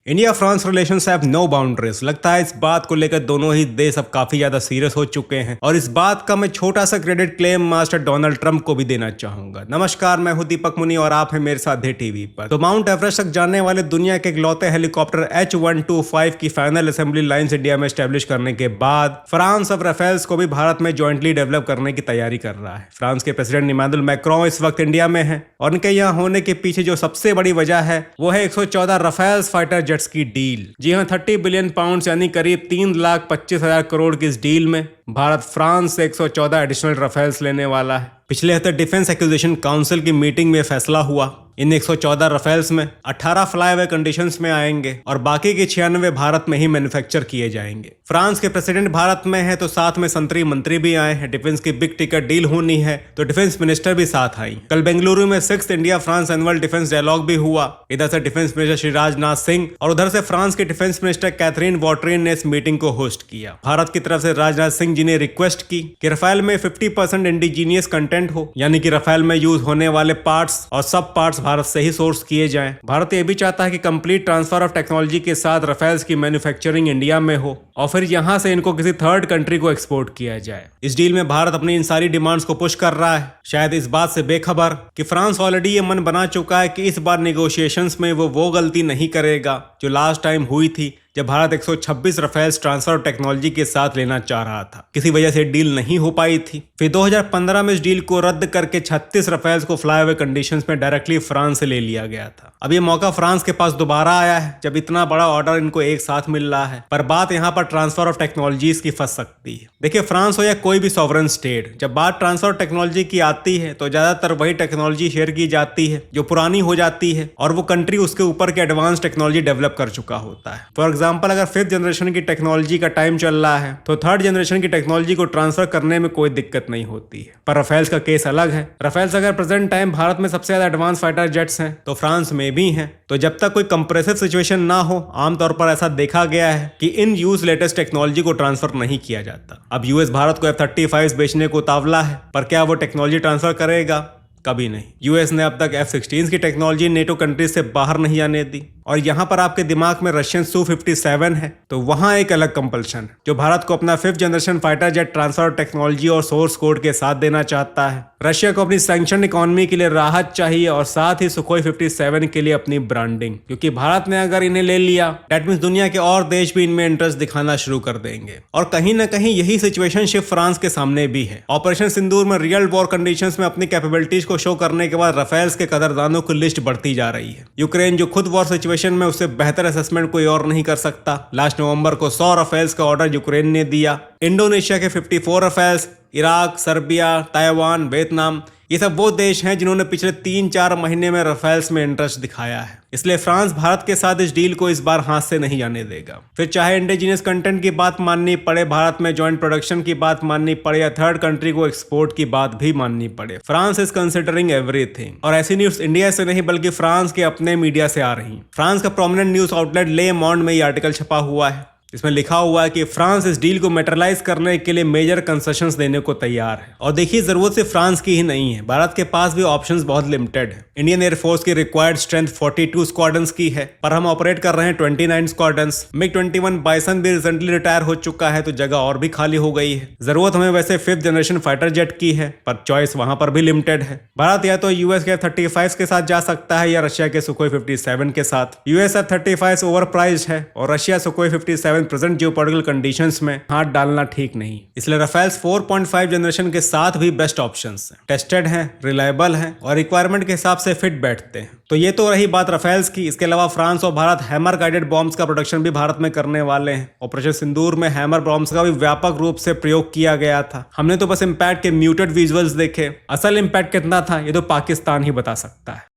India France relations have no boundaries. लगता है इस बात को लेकर दोनों ही देश अब काफी ज्यादा सीरियस हो चुके हैं और इस बात का मैं छोटा सा credit claim master Donald Trump को भी देना चाहूंगा। नमस्कार, मैं हूं दीपक मुनि और आप हैं मेरे साथ दे टीवी पर। तो माउंट एवरेस्ट तक जाने वाले दुनिया के इकलौते हेलीकॉप्टर H-125 की फाइनल असेंबली लाइन्स इंडिया में स्टैब्लिश करने के बाद फ्रांस अब राफेल्स को भी भारत में ज्वाइंटली डेवलप करने की तैयारी कर रहा है। फ्रांस के प्रेसिडेंट इमैनुअल मैक्रों इस वक्त इंडिया में है और उनके यहाँ होने के पीछे जो सबसे बड़ी वजह है वो है 114 राफेल्स फाइटर जेट्स की डील। जी हाँ, 30 बिलियन पाउंड यानी करीब 3,25,000 करोड़ की इस डील में भारत फ्रांस से 114 एडिशनल राफेल्स लेने वाला है। पिछले हफ्ते डिफेंस एक्विजिशन काउंसिल की मीटिंग में फैसला हुआ। इन 114 राफेल्स में 18 फ्लाईअवे कंडीशंस में आएंगे और बाकी के 96 भारत में ही मैन्युफैक्चर किए जाएंगे। फ्रांस के प्रेसिडेंट भारत में है तो साथ में संतरी मंत्री भी आए हैं। डिफेंस की बिग टिकट डील होनी है तो डिफेंस मिनिस्टर भी साथ आई। कल बेंगलुरु में 6th India France annual defence dialogue भी हुआ। इधर से डिफेंस मिनिस्टर श्री राजनाथ सिंह और उधर से फ्रांस के डिफेंस मिनिस्टर कैथरीन वॉटरिन ने इस मीटिंग को होस्ट किया। भारत की तरफ से राजनाथ सिंह जी ने रिक्वेस्ट की कि राफेल में 50% इंडिजीनियस कंटेंट हो, यानी कि राफेल में यूज होने वाले पार्ट्स और सब पार्ट्स भारत से ही सोर्स किए जाएं। भारत ये भी चाहता है कि कंप्लीट ट्रांसफर ऑफ टेक्नोलॉजी के साथ राफेल्स की मैन्युफैक्चरिंग इंडिया में हो और फिर यहां से इनको किसी थर्ड कंट्री को एक्सपोर्ट किया जाए। इस डील में भारत अपनी इन सारी डिमांड्स को पुश कर रहा है, शायद इस बात से बेखबर कि फ्रांस ऑलरेडी ये मन बना चुका है कि इस बार नेगोशिएशंस में वो गलती नहीं करेगा जो लास्ट टाइम हुई थी जब भारत 126 राफेल्स ट्रांसफर टेक्नोलॉजी के साथ लेना चाह रहा था। किसी वजह से डील नहीं हो पाई थी। फिर 2015 में इस डील को रद्द करके 36 राफेल्स को फ्लाईअवे कंडीशंस में डायरेक्टली फ्रांस से ले लिया गया था। अब ये मौका फ्रांस के पास दोबारा आया है जब इतना बड़ा ऑर्डर इनको एक साथ मिल रहा है, पर बात यहाँ पर ट्रांसफर ऑफ टेक्नोलॉजीज की फंस सकती है। देखिए, फ्रांस हो या कोई भी सॉवरेन स्टेट, जब बात ट्रांसफर टेक्नोलॉजी की आती है तो ज्यादातर वही टेक्नोलॉजी शेयर की जाती है जो पुरानी हो जाती है और वो कंट्री उसके ऊपर के एडवांस टेक्नोलॉजी डेवलप कर चुका होता है। फॉर एग्जाम्पल, अगर 5th जनरेशन की टेक्नोलॉजी का टाइम चल रहा है तो 3rd जनरेशन की टेक्नोलॉजी को ट्रांसफर करने में कोई दिक्कत नहीं होती है। पर राफेल्स का केस अलग है। राफेल्स अगर प्रेजेंट टाइम भारत में सबसे ज्यादा एडवांस फाइटर जेट्स हैं तो फ्रांस में भी हैं। तो जब तक कोई कंप्रेसिव सिचुएशन ना हो, आमतौर पर ऐसा देखा गया है कि इन यूज लेटेस्ट टेक्नोलॉजी को ट्रांसफर नहीं किया जाता। अब यूएस भारत को F-35 बेचने को उतावला है, पर क्या वो टेक्नोलॉजी ट्रांसफर करेगा? कभी नहीं। यूएस ने अब तक F-16 की टेक्नोलॉजी नेटो कंट्रीज से बाहर नहीं आने दी और यहाँ पर आपके दिमाग में रशियन Su-57 है तो वहाँ एक अलग कंपल्शन है जो भारत को अपना 5th generation fighter jet transfer technology और सोर्स कोड के साथ देना चाहता है। रशिया को अपनी सैंक्शन इकोनॉमी के लिए राहत चाहिए और साथ ही सुखोई 57 के लिए अपनी ब्रांडिंग, क्योंकि भारत ने अगर इन्हें ले लिया दैट मींस दुनिया के और देश भी इनमें इंटरेस्ट दिखाना शुरू कर देंगे। और कहीं ना कहीं यही सिचुएशनशिप फ्रांस के सामने भी है। ऑपरेशन सिंदूर में रियल वॉर कंडीशंस में अपनी कैपेबिलिटीज को शो करने के बाद राफेल्स के कदरदानों की लिस्ट बढ़ती जा रही है। यूक्रेन जो खुद वॉर सिचुएशन में उससे बेहतर असेसमेंट कोई और नहीं कर सकता। लास्ट नवंबर को 100 राफेल्स का ऑर्डर यूक्रेन ने दिया। इंडोनेशिया के 54 Rafales, Iraq, Serbia, Taiwan, Vietnam, ये सब वो देश हैं जिन्होंने पिछले 3-4 महीने में राफेल्स में इंटरेस्ट दिखाया है। इसलिए फ्रांस भारत के साथ इस डील को इस बार हाथ से नहीं जाने देगा। फिर चाहे इंडिजीनियस कंटेंट की बात माननी पड़े, भारत में जॉइंट प्रोडक्शन की बात माननी पड़े या थर्ड कंट्री को एक्सपोर्ट की बात भी माननी पड़े, फ्रांस इज कंसिडरिंग एवरीथिंग। और ऐसी न्यूज इंडिया से नहीं बल्कि फ्रांस के अपने मीडिया से आ रही। फ्रांस का प्रोमिनेंट न्यूज आउटलेट ले मॉन्ड में ये आर्टिकल छपा हुआ है। इसमें लिखा हुआ है कि फ्रांस इस डील को मेटरलाइज करने के लिए मेजर कंसेशंस देने को तैयार है। और देखिए, जरूरत सिर्फ फ्रांस की ही नहीं है, भारत के पास भी ऑप्शंस बहुत लिमिटेड है। इंडियन एयरफोर्स की रिक्वायर्ड स्ट्रेंथ 42 स्क्वाड्रंस की है, पर हम ऑपरेट कर रहे हैं 29 स्क्वाड्रंस। MiG-21 बाइसन भी रिसेंटली रिटायर हो चुका है तो जगह और भी खाली हो गई है। जरूरत हमें वैसे 5th जनरेशन फाइटर जेट की है, पर चॉइस वहां पर भी लिमिटेड है। भारत या तो यूएस के F-35 के साथ जा सकता है या रशिया के सुखोई 57 के साथ। यूएस F-35 ओवर प्राइस्ड है और Russia Sukhoi 57 present geopolitical conditions में हाथ डालना ठीक नहीं। इसलिए राफेल्स 4.5 जनरेशन के साथ भी बेस्ट ऑप्शंस हैं, टेस्टेड हैं, रिलायबल हैं और रिक्वायरमेंट के हिसाब से फिट बैठते हैं। तो ये तो रही बात राफेल्स की। इसके अलावा फ्रांस और भारत हैमर गाइडेड बॉम्ब्स का प्रोडक्शन भी भारत में करने वाले हैं। ऑपरेशन सिंदूर में हैमर बॉम्ब्स का भी व्यापक रूप से प्रयोग किया गया था। हमने तो बस इम्पैक्ट के म्यूटेड विजुअल्स देखे, असल इम्पैक्ट कितना था ये तो पाकिस्तान ही बता सकता है।